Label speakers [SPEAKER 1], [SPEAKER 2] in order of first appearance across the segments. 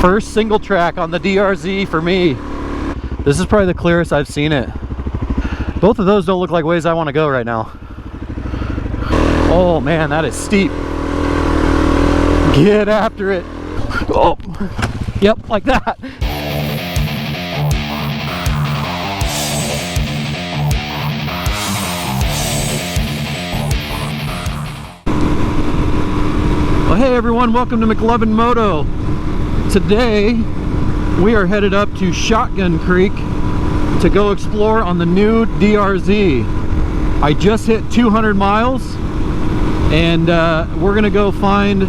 [SPEAKER 1] First single track on the DRZ for me. This is probably the clearest I've seen it. Both of those don't look like ways I want to go right now. Oh man, that is steep. Get after it. Oh, yep, like that. Well, hey everyone, welcome to mclovinmoto. Today we are headed up to Shotgun Creek to go explore on the new DRZ. I just hit 200 miles and we're gonna go find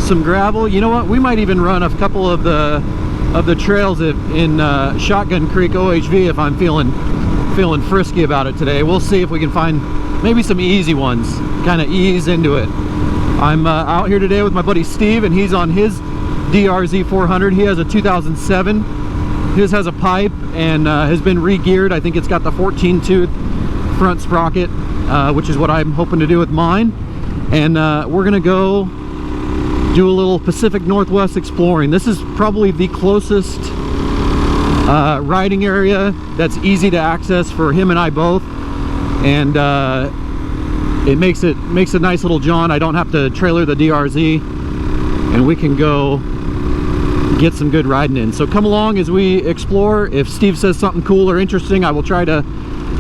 [SPEAKER 1] some gravel. You know what, we might even run a couple of the trails in Shotgun Creek OHV if I'm feeling frisky about it today. We'll see if we can find maybe some easy ones, kind of ease into it. I'm out here today with my buddy Steve, and he's on his DRZ400. He has a 2007. His has a pipe and has been re-geared. I think it's got the 14-tooth front sprocket, which is what I'm hoping to do with mine. And we're gonna go do a little Pacific Northwest exploring. This is probably the closest riding area that's easy to access for him and I both. And it makes a nice little jaunt. I don't have to trailer the DRZ, and we can go get some good riding in. So come along as we explore. If Steve says something cool or interesting, I will try to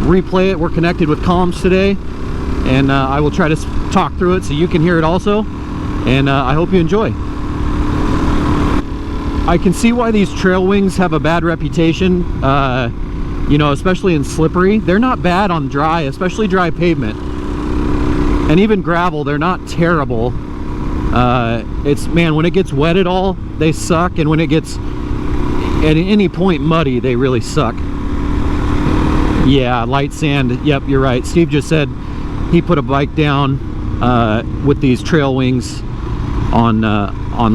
[SPEAKER 1] replay it. We're connected with comms today, and I will try to talk through it so you can hear it also. And I hope you enjoy. I can see why these trail wings have a bad reputation, you know, especially in slippery. They're not bad on dry, especially dry pavement. And even gravel, they're not terrible. It's, man, when it gets wet at all, they suck. And when it gets at any point muddy, they really suck. Yeah, light sand. Yep, you're right. Steve just said he put a bike down with these trail wings on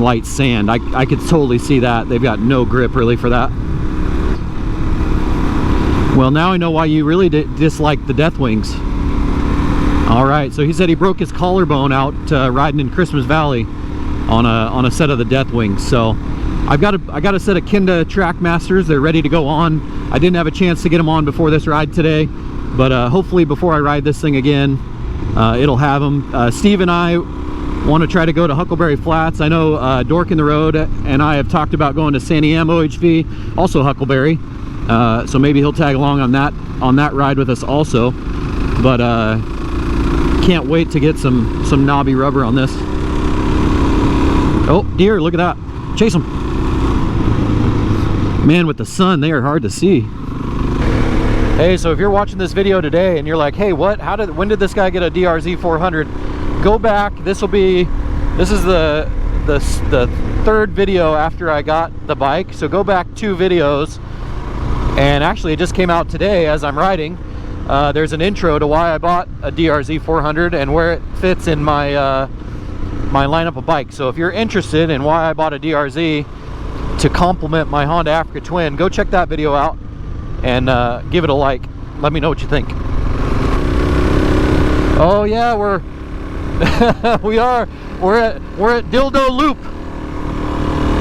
[SPEAKER 1] light sand. I could totally see that. They've got no grip really for that. Well, now I know why you really dislike the Death Wings. All right, so he said he broke his collarbone out riding in Christmas Valley on a set of the Death Wings. So I got a set of Kenda Trackmasters. They're ready to go on. I didn't have a chance to get them on before this ride today, but hopefully before I ride this thing again, it'll have them. Steve and I want to try to go to Huckleberry Flats. I know Dork in the Road and I have talked about going to San Am OHV, also Huckleberry. So maybe he'll tag along on that ride with us also. But can't wait to get some knobby rubber on this. Oh, deer, look at that. Chase them. Man, with the sun, they are hard to see. Hey, so if you're watching this video today and you're like, hey, what? When did this guy get a DRZ400? Go back. This is the third video after I got the bike. So go back 2 videos. And actually, it just came out today as I'm riding. There's an intro to why I bought a DRZ400 and where it fits in my my lineup of bikes. So if you're interested in why I bought a DRZ to complement my Honda Africa Twin, go check that video out and give it a like. Let me know what you think. Oh yeah, we're at Dildo Loop,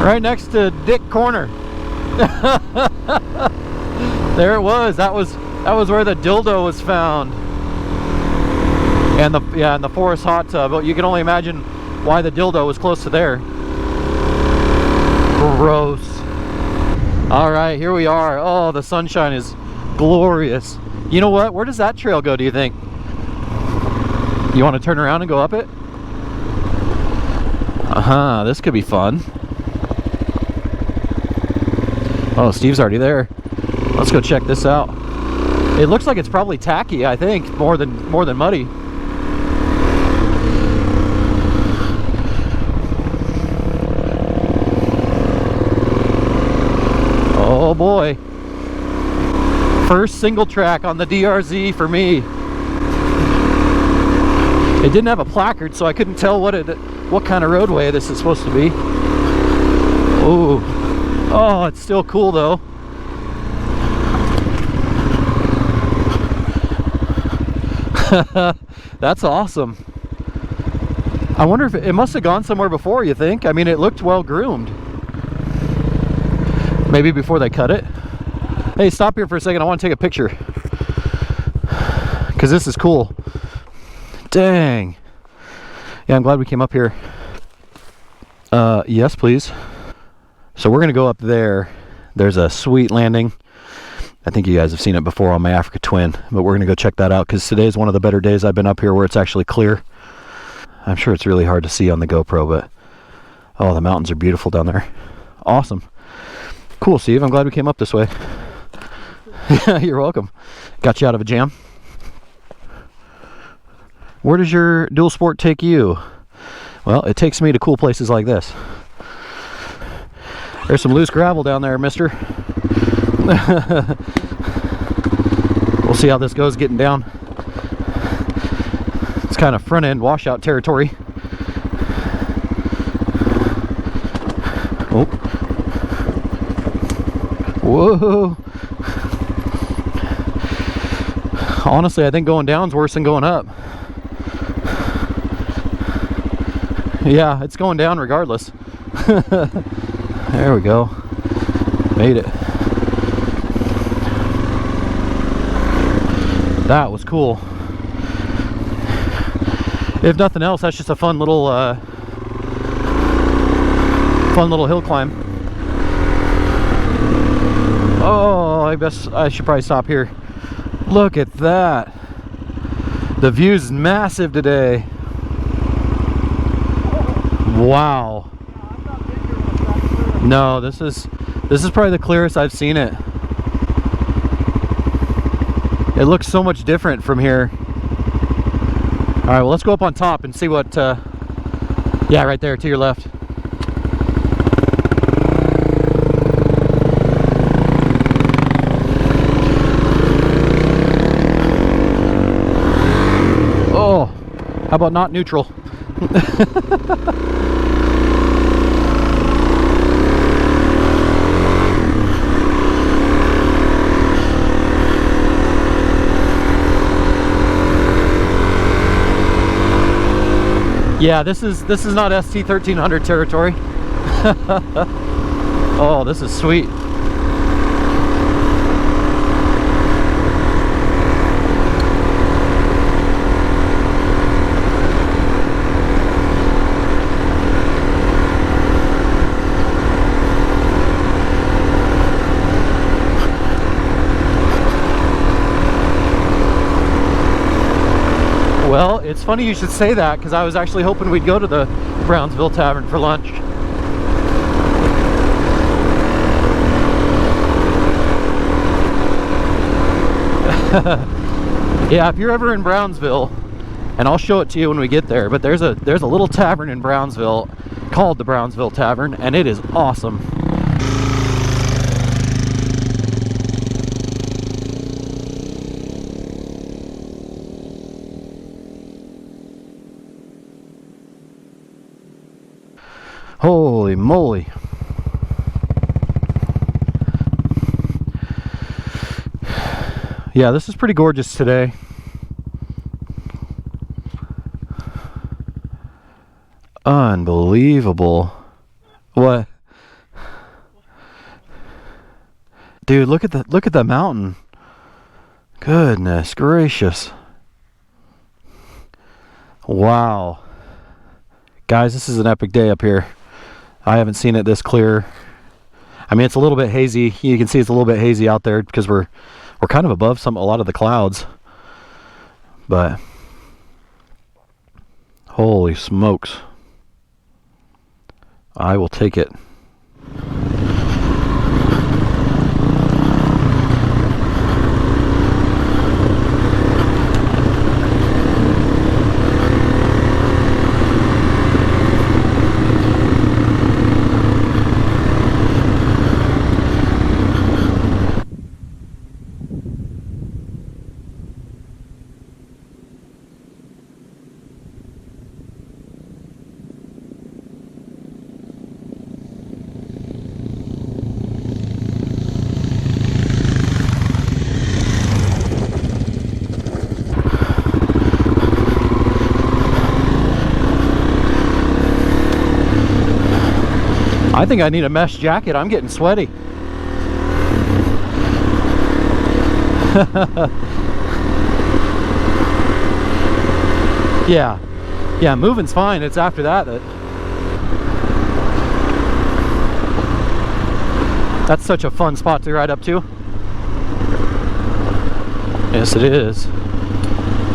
[SPEAKER 1] right next to Dick Corner. There it was. That was where the dildo was found, and the forest hot tub. But you can only imagine why the dildo was close to there. Gross. All right, here we are. Oh, the sunshine is glorious. You know what? Where does that trail go, do you think? You want to turn around and go up it? This could be fun. Oh, Steve's already there. Let's go check this out. It looks like it's probably tacky, I think, more than muddy. Oh boy. First single track on the DRZ for me. It didn't have a placard, so I couldn't tell what kind of roadway this is supposed to be. Ooh. Oh, it's still cool though. That's awesome. I wonder if it must have gone somewhere before, you think? I mean, it looked well groomed. Maybe before they cut it. Hey, stop here for a second. I want to take a picture. Because this is cool. Dang. Yeah, I'm glad we came up here. Yes, please. So we're going to go up there. There's a sweet landing. I think you guys have seen it before on my Africa Twin. But we're going to go check that out because today is one of the better days I've been up here where it's actually clear. I'm sure it's really hard to see on the GoPro, but oh, the mountains are beautiful down there. Awesome. Cool, Steve. I'm glad we came up this way. Yeah, you're welcome. Got you out of a jam. Where does your dual sport take you? Well, it takes me to cool places like this. There's some loose gravel down there, mister. We'll see how this goes getting down. It's kind of front end washout territory. Oh. Whoa. Honestly, I think going down's worse than going up. Yeah, it's going down regardless. There we go. Made it. That was cool. If nothing else, that's just a fun little hill climb. Oh, I guess I should probably stop here. Look at that. The view's massive today. Wow. No, this is probably the clearest I've seen it. It looks so much different from here. All right, well, let's go up on top and see what, yeah, right there to your left. Oh, how about not neutral? Yeah, this is not ST-1300 territory. Oh, this is sweet. Well, it's funny you should say that because I was actually hoping we'd go to the Brownsville Tavern for lunch. Yeah, if you're ever in Brownsville, and I'll show it to you when we get there, but there's a little tavern in Brownsville called the Brownsville Tavern, and it is awesome. Holy moly. Yeah, this is pretty gorgeous today. Unbelievable. What? Dude, look at the mountain. Goodness gracious. Wow. Guys, this is an epic day up here. I haven't seen it this clear. I mean, it's a little bit hazy. You can see it's a little bit hazy out there because we're kind of above a lot of the clouds. But holy smokes. I will take it. I think I need a mesh jacket. I'm getting sweaty. Yeah, moving's fine. It's after that that's such a fun spot to ride up to. Yes, it is.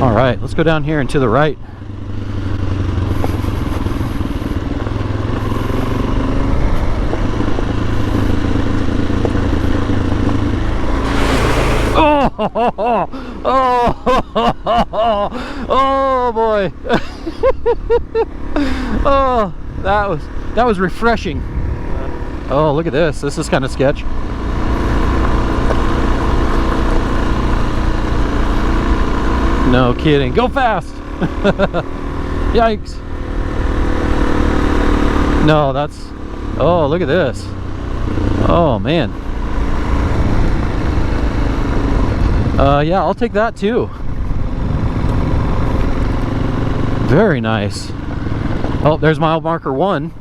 [SPEAKER 1] All right, let's go down here and to the right. Oh boy. Oh, that was refreshing. Oh, look at this. This is kind of sketch. No kidding. Go fast. Yikes. No, that's... Oh, look at this. Oh man. Yeah, I'll take that too. Very nice. Oh, there's mile marker 1,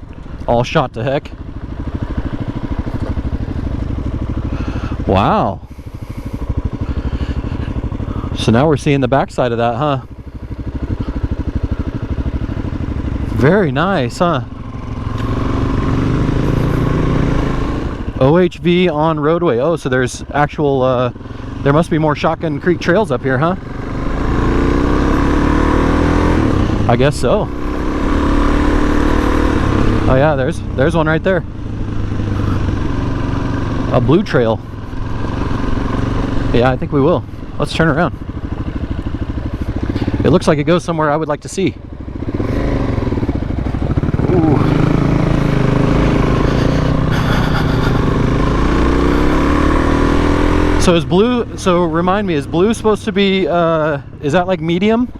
[SPEAKER 1] all shot to heck. Wow. So now we're seeing the backside of that, huh? Very nice, huh? OHV on roadway. Oh, so there's actual, there must be more Shotgun Creek trails up here, huh? I guess so. Oh yeah, there's one right there. A blue trail. Yeah, I think we will. Let's turn around. It looks like it goes somewhere I would like to see. Ooh. So is blue, so remind me, is blue supposed to be, is that like medium?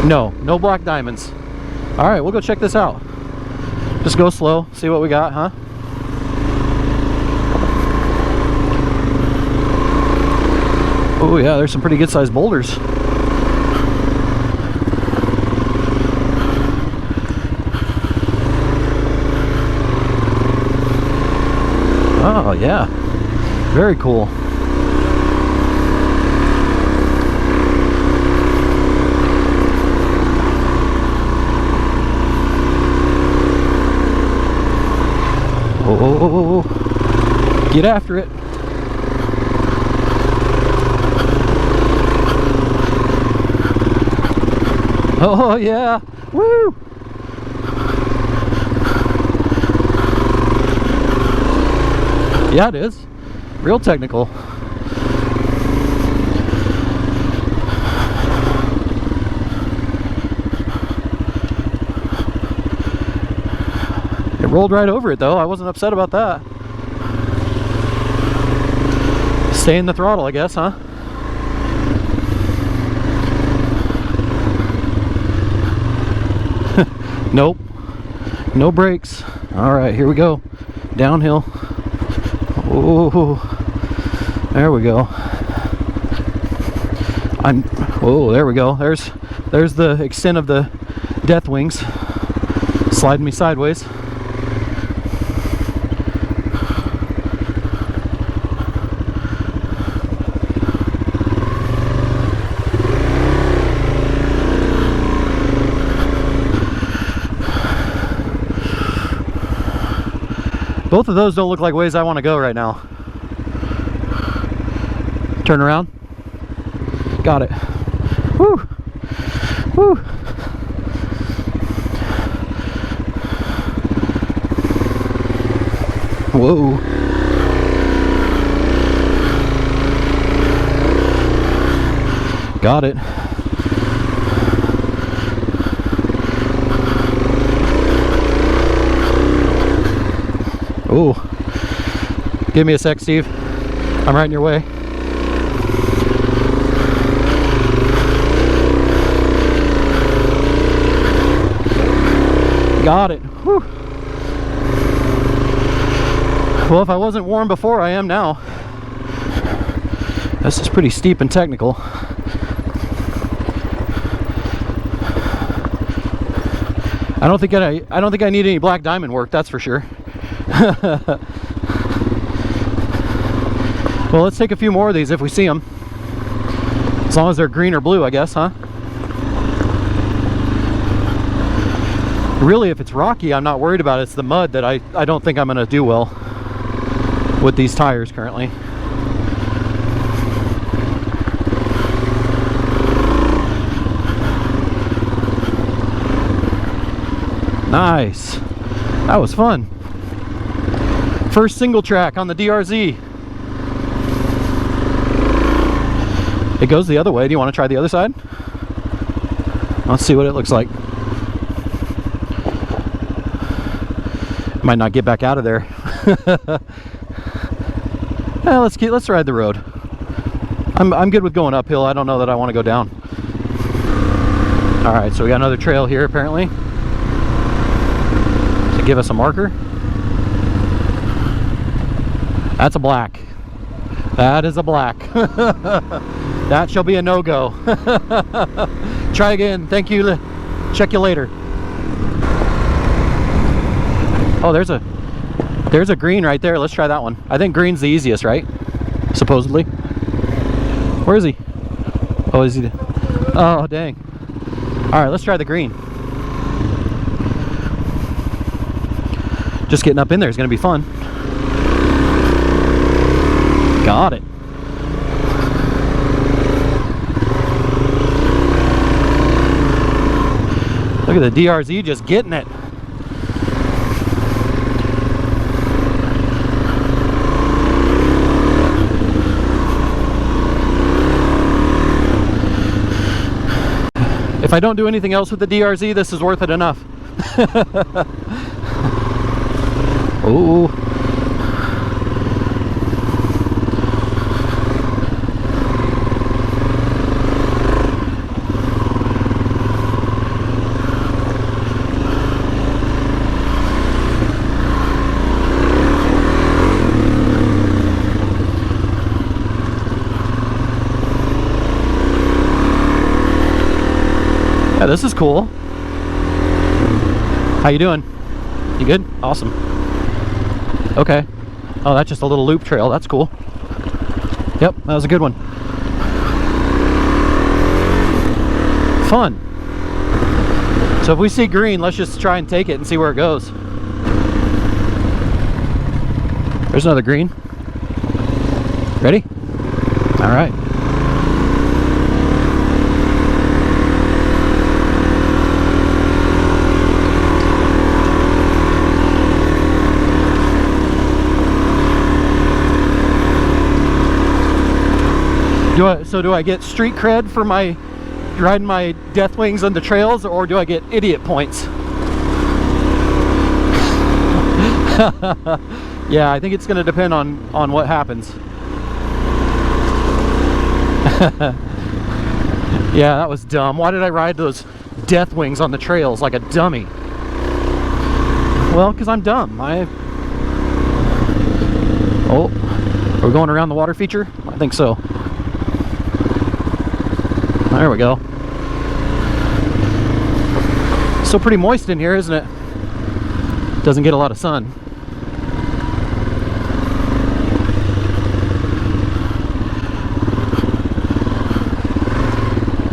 [SPEAKER 1] No, no black diamonds. All right, we'll go check this out. Just go slow, see what we got, huh? Oh yeah, there's some pretty good sized boulders. Oh yeah, very cool. Oh, get after it. Oh yeah, woo! Yeah, it is. Real technical. It rolled right over it though. I wasn't upset about that. Stay in the throttle, I guess, huh? Nope. No brakes. All right, here we go. Downhill. Oh, there we go. Oh, there we go. There's the extent of the death wings. Sliding me sideways. Both of those don't look like ways I want to go right now. Turn around. Got it. Woo! Woo! Whoa. Got it. Ooh. Give me a sec, Steve. I'm right in your way. Got it. Whew. Well, if I wasn't warm before, I am now. This is pretty steep and technical. I don't think I need any black diamond work, that's for sure. Well, let's take a few more of these if we see them. As long as they're green or blue, I guess, huh? Really, if it's rocky, I'm not worried about it. It's the mud that I don't think I'm going to do well with these tires currently. Nice. That was fun. First single track on the DRZ. It goes the other way. Do you want to try the other side? Let's see what it looks like. Might not get back out of there. Yeah, let's ride the road. I'm good with going uphill. I don't know that I want to go down. All right, so we got another trail here apparently to give us a marker. That's a black. That is a black. That shall be a no-go. Try again. Thank you. Check you later. Oh, there's a green right there. Let's try that one. I think green's the easiest, right? Supposedly. Where is he? Oh, is he? Oh, dang. All right, let's try the green. Just getting up in there is going to be fun. Got it. Look at the DRZ just getting it. If I don't do anything else with the DRZ, this is worth it enough. Oh. Yeah, this is cool. How you doing? You good? Awesome. Okay. Oh, that's just a little loop trail. That's cool. Yep, that was a good one. Fun. So if we see green, let's just try and take it and see where it goes. There's another green. Ready? All right. Do I get street cred for my riding my death wings on the trails, or do I get idiot points? Yeah, I think it's going to depend on what happens. Yeah, that was dumb. Why did I ride those death wings on the trails like a dummy? Well, because I'm dumb. Oh, are we going around the water feature? I think so. There we go. Still pretty moist in here, isn't it? Doesn't get a lot of sun.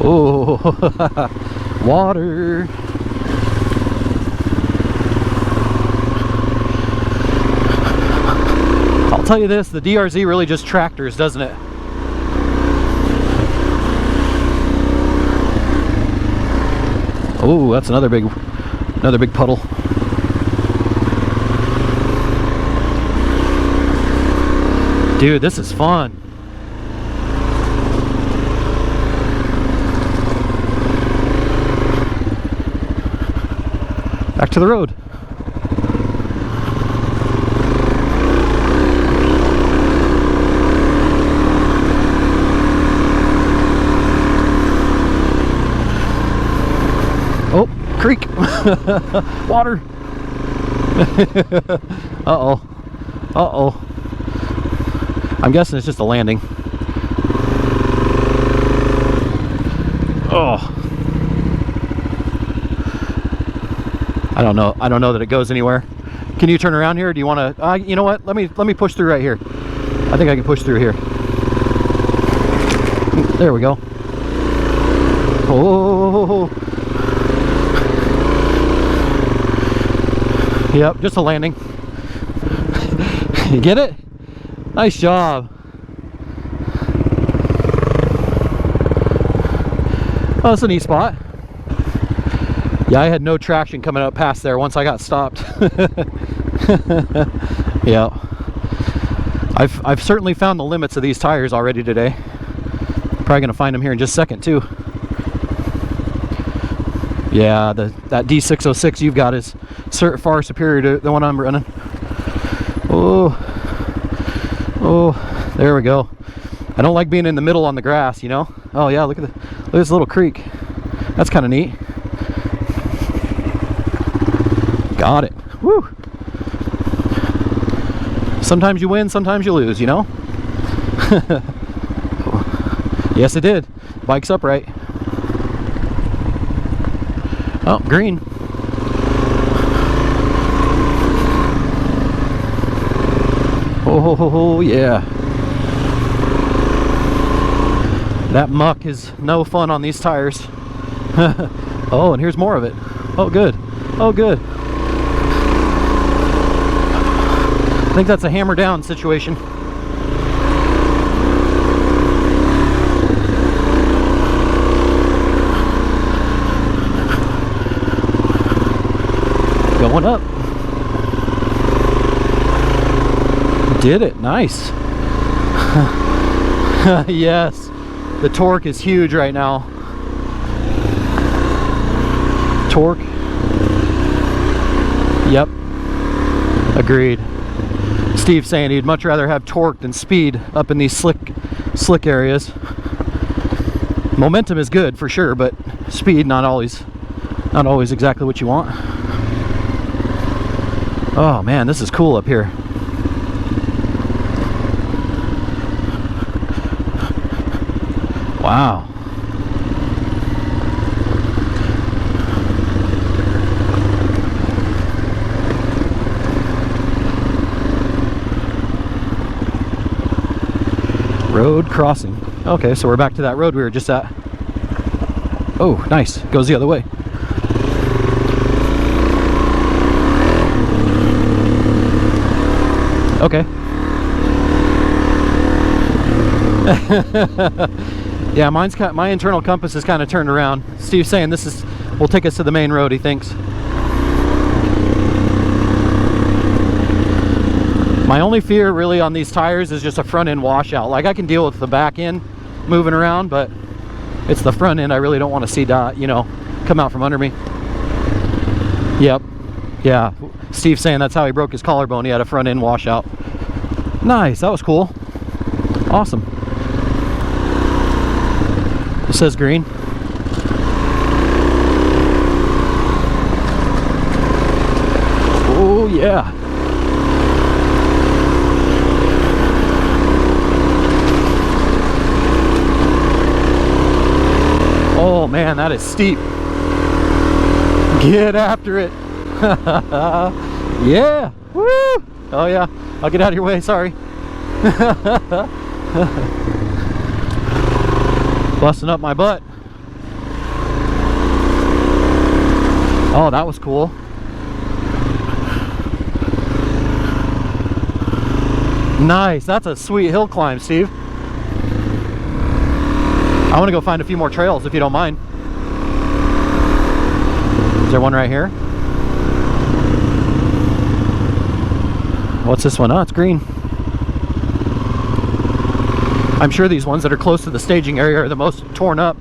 [SPEAKER 1] Oh, water. I'll tell you this, the DRZ really just tractors, doesn't it? Oh, that's another big puddle. Dude, this is fun. Back to the road. Oh, creek. Water. Uh-oh. Uh-oh. I'm guessing it's just a landing. Oh. I don't know that it goes anywhere. Can you turn around here, or do you want to you know what, let me push through right here. I think I can push through here. There we go. Oh. Yep, just a landing. You get it? Nice job. Oh, that's a neat spot. Yeah, I had no traction coming up past there once I got stopped. Yeah. I've certainly found the limits of these tires already today. Probably gonna find them here in just a second too. Yeah, that D606 you've got is far superior to the one I'm running. Oh, there we go. I don't like being in the middle on the grass, you know. Oh yeah, look at this little creek. That's kind of neat. Got it. Woo. Sometimes you win, sometimes you lose, you know. Yes, it did. Bike's upright. Oh, green. Oh, yeah. That muck is no fun on these tires. Oh, and here's more of it. Oh, good. Oh, good. I think that's a hammer down situation. Going up. Did it. Nice. Yes. The torque is huge right now. Torque. Yep. Agreed. Steve's saying he'd much rather have torque than speed up in these slick areas. Momentum is good for sure, but speed not always exactly what you want. Oh man, this is cool up here. Wow. Road crossing. Okay, so we're back to that road we were just at. Oh, nice. Goes the other way. Okay. Yeah, my internal compass is kind of turned around. Steve's saying this will take us to the main road, he thinks. My only fear really on these tires is just a front end washout. Like I can deal with the back end moving around, but it's the front end I really don't want to see you know, come out from under me. Yep. Yeah. Steve's saying that's how he broke his collarbone. He had a front end washout. Nice. That was cool. Awesome. It says green. Oh yeah. Oh man, that is steep. Get after it. Yeah. Woo. Oh yeah. I'll get out of your way, sorry. Busting up my butt. Oh, that was cool. Nice. That's a sweet hill climb, Steve. I want to go find a few more trails if you don't mind. Is there one right here? What's this one? Oh, it's green. I'm sure these ones that are close to the staging area are the most torn up.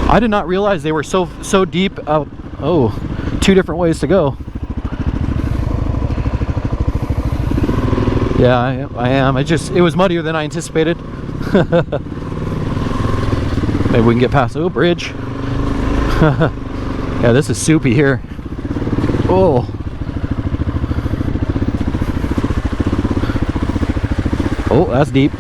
[SPEAKER 1] I did not realize they were so deep out. Oh, two different ways to go. Yeah, I am. It was muddier than I anticipated. Maybe we can get past. Oh, bridge. Yeah, this is soupy here. Oh. Oh, that's deep.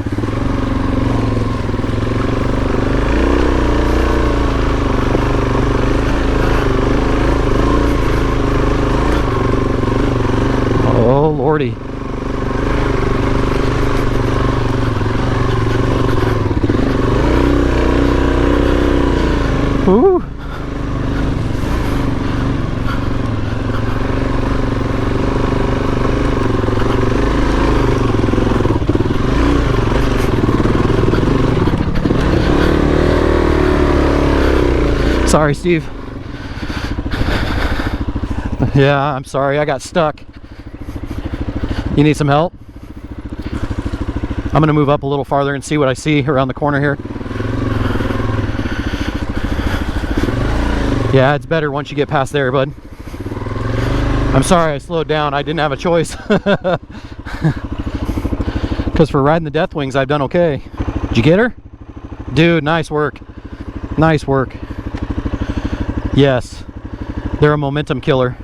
[SPEAKER 1] Oh, lordy. Sorry, Steve. Yeah, I'm sorry, I got stuck. You need some help? I'm gonna move up a little farther and see what I see around the corner here. Yeah, it's better once you get past there, bud. I'm sorry I slowed down. I didn't have a choice. Because for riding the Death Wings, I've done okay. Did you get her? Dude, nice work. Nice work. Yes, they're a momentum killer.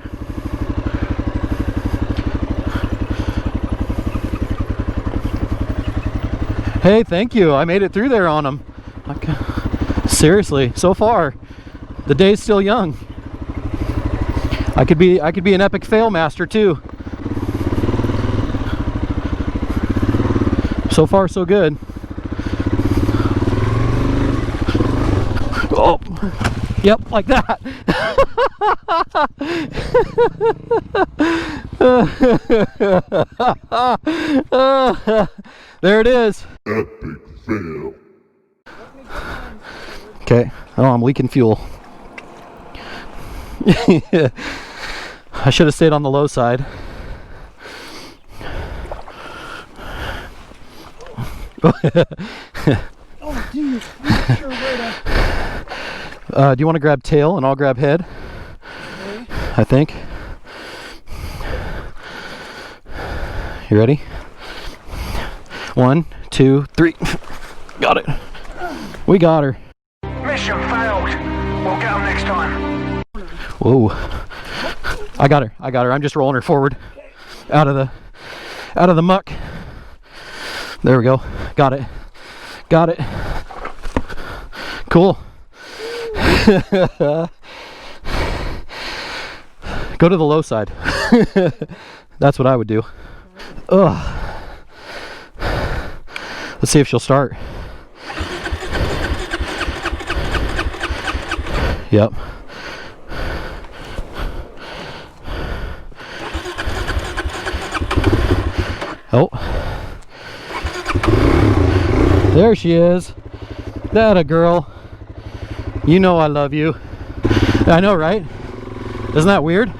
[SPEAKER 1] Hey, thank you. I made it through there on them. Okay. Seriously, so far, the day's still young. I could be an epic fail master too. So far, so good. Oh, yep, like that. There it is.
[SPEAKER 2] Epic fail.
[SPEAKER 1] Okay. Oh, I'm leaking fuel. I should have stayed on the low side.
[SPEAKER 3] Oh, dude. I'm sure
[SPEAKER 1] do you want to grab tail and I'll grab head?
[SPEAKER 3] okay.
[SPEAKER 1] I think. You ready? 1, 2, 3. Got it. We got her.
[SPEAKER 4] Mission failed. We'll get them next time.
[SPEAKER 1] Whoa. I got her. I got her. I'm just rolling her forward out of the muck. There we go. Got it. Got it. Cool. Go to the low side. That's what I would do. Ugh. Let's see if she'll start. Yep. Oh. There she is. That a girl. You know I love you. I know, right? Isn't that weird?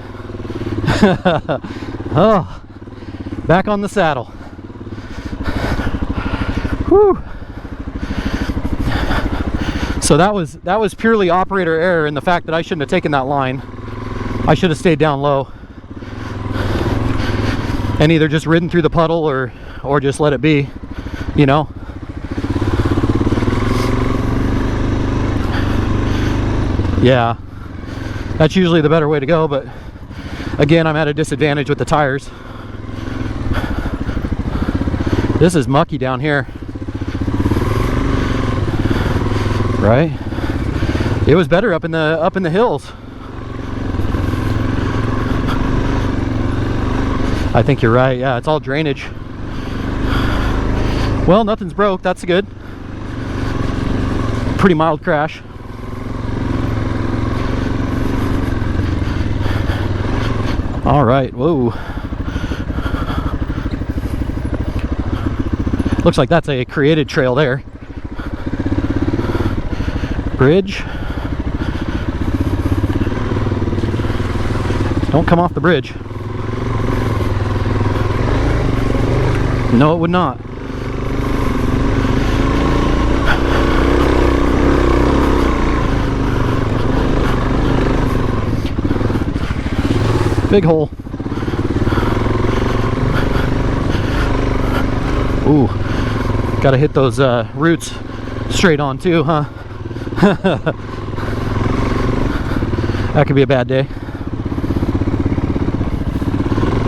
[SPEAKER 1] Oh. Back on the saddle. Whew. So that was purely operator error in the fact that I shouldn't have taken that line. I should have stayed down low and either just ridden through the puddle or just let it be, you know. Yeah, that's usually the better way to go, but again, I'm at a disadvantage with the tires. This is mucky down here. Right? It was better up in the hills. I think you're right. Yeah, it's all drainage. Well, nothing's broke. That's good. Pretty mild crash. All right. Whoa. Looks like that's a created trail there. Bridge. Don't come off the bridge. No, it would not. Big hole. Ooh, gotta hit those roots straight on too, huh? That could be a bad day.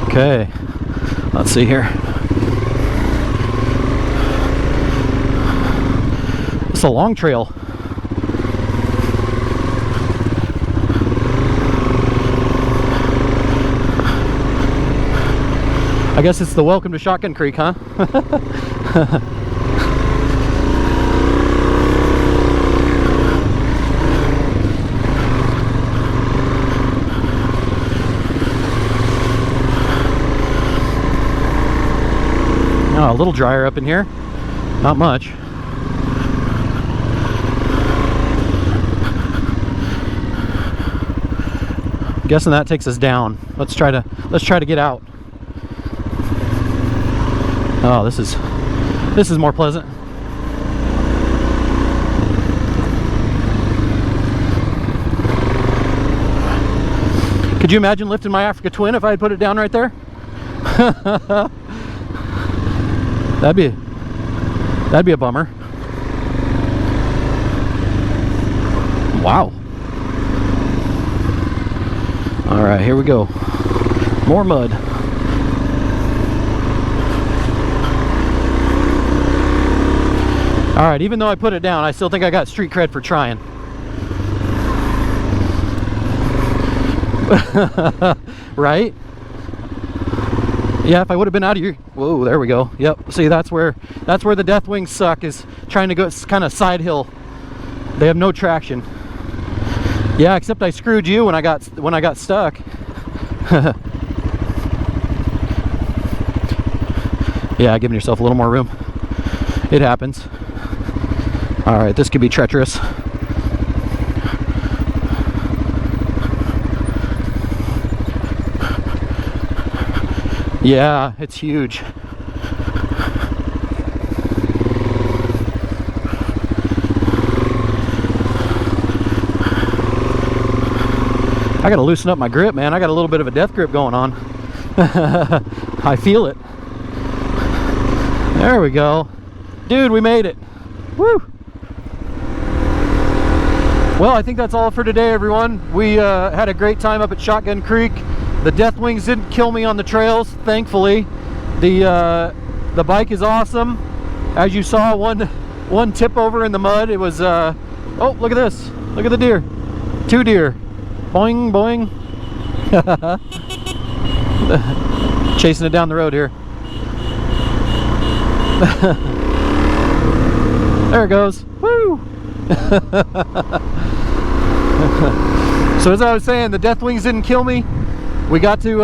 [SPEAKER 1] Okay, let's see here. It's a long trail. I guess it's the welcome to Shotgun Creek, huh? Oh, a little drier up in here. Not much. guessing that takes us down. Let's try to get out. Oh, this is more pleasant. Could you imagine lifting my Africa Twin if I had put it down right there? That'd be a bummer. Wow. All right, here we go. More mud. All right, even though I put it down, I still think I got street cred for trying. Right? Yeah, if I would have been out of your... Whoa, there we go. Yep. See, that's where the death wings suck, is trying to go kind of side hill. They have no traction. Yeah, except I screwed you when I got stuck. Yeah, giving yourself a little more room. It happens. All right, this could be treacherous. Yeah, it's huge. I gotta loosen up my grip, man. I got a little bit of a death grip going on. I feel it. There we go. Dude, we made it. Woo! Well, I think that's all for today, everyone. We had a great time up at Shotgun Creek. The death wings didn't kill me on the trails, thankfully. The bike is awesome. As you saw, one tip over in the mud. It was oh, look at this. Look at the deer. 2 deer. Boing, boing. Chasing it down the road here. There it goes. Woo! So as I was saying, the death wings didn't kill me. We got to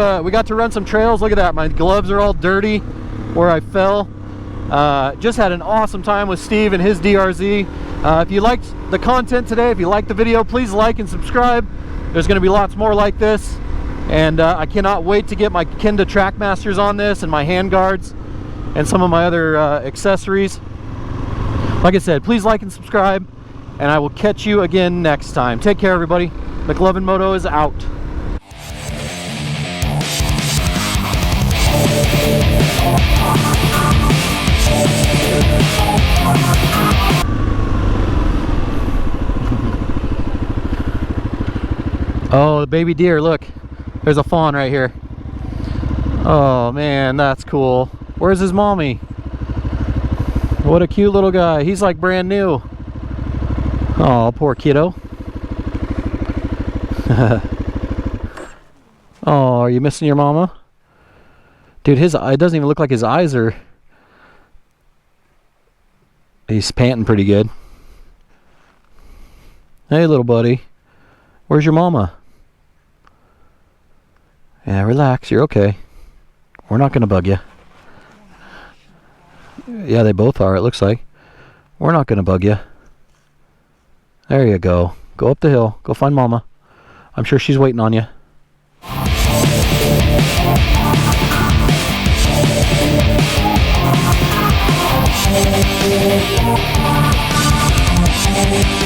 [SPEAKER 1] run some trails. Look at that. My gloves are all dirty where I fell. Just had an awesome time with Steve and his DRZ. If you liked the content today, if you liked the video, please like and subscribe. There's going to be lots more like this, and I cannot wait to get my Kenda Trackmasters on this, and my hand guards, and some of my other accessories. Like I said, please like and subscribe, and I will catch you again next time. Take care, everybody. McLovinmoto is out. Oh, the baby deer, look. There's a fawn right here. Oh man, that's cool. Where's his mommy? What a cute little guy. He's like brand new. Oh, poor kiddo. Oh, are you missing your mama? Dude, it doesn't even look like his eyes are... He's panting pretty good. Hey, little buddy. Where's your mama? Yeah, relax. You're okay. We're not going to bug you. Yeah, they both are, it looks like. We're not going to bug you. There you go. Go up the hill. Go find mama. I'm sure she's waiting on you.